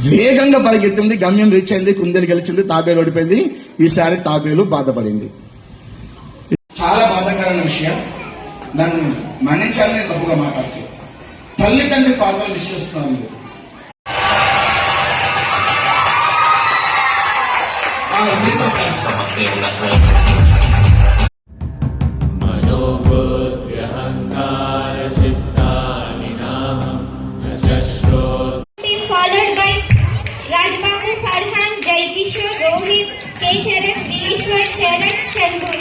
వేగంగా పరిగెత్తింది, గమ్యం రీచ్ అయింది, కుందేలు గెలిచింది, తాబేలు ఓడిపోయింది. ఈసారి తాబేలు బాధపడింది. చాలా బాధాకరమైన విషయం. నన్ను మన్నించాలని తప్పుగా మాట్లాడుతూ తల్లిదండ్రి పాత్రలు విశ్వసిస్తున్నాను. Followed by Rajbabu, Farhan, Jaikishore, Rohit, K. Charan, Dilishwar, Charan, Chandu.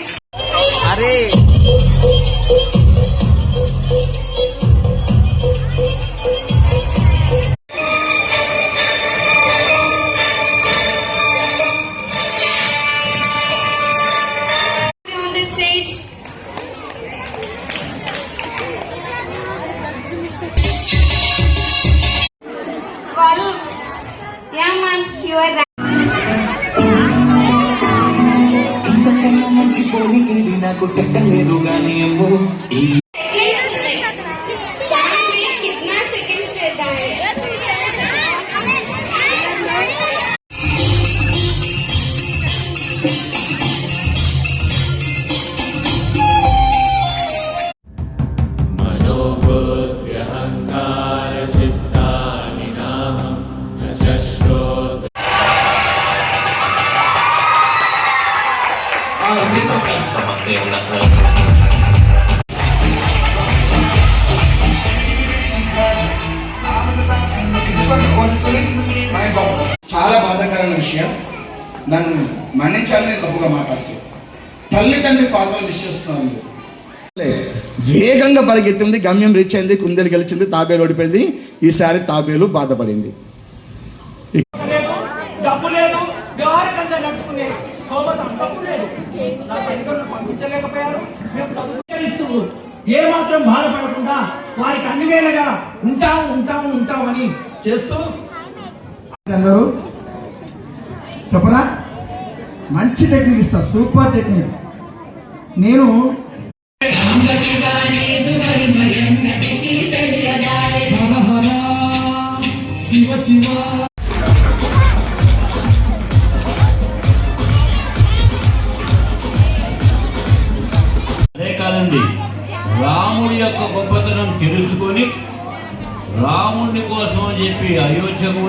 On the stage. Well, yeah, ma'am, you are right. ఇంతకన్నా మంచి పోలికి నాకు పెట్టలేదు గానీ అమ్మో ఈ कितना सेकंड्स लेता है? చాలా బాధాకరమైన విషయం. నన్ను మన్నించాలని తప్పుగా మాట్లాడుతూ తల్లిదండ్రి పాత్రలు విశ్వసిస్తున్నాను. వేగంగా పరిగెత్తింది, గమ్యం రీచ్ అయింది, కుందేలు గెలిచింది, తాబేలు ఓడిపోయింది. ఈసారి తాబేలు బాధపడింది. డబ్బు లేదు, వ్యవహారకంగా నడుచుకునే స్తోమత డబ్బు లేదు. నా తల్లిదండ్రులు పంపించలేకపోయారు. మేము చదువుతూ ఏ మాత్రం బాధపడకుండా వారికి అన్ని వేళగా ఉంటామని చేస్తూ అందరూ చెప్పరా, మంచి టెక్నిక్ ఇస్తా, సూపర్ టెక్నిక్. నేను శివ శివ కాలండి రాముడి యొక్క గొప్పతనం తెలుసుకొని రాముడి కోసం అని చెప్పి అయోధ్యకు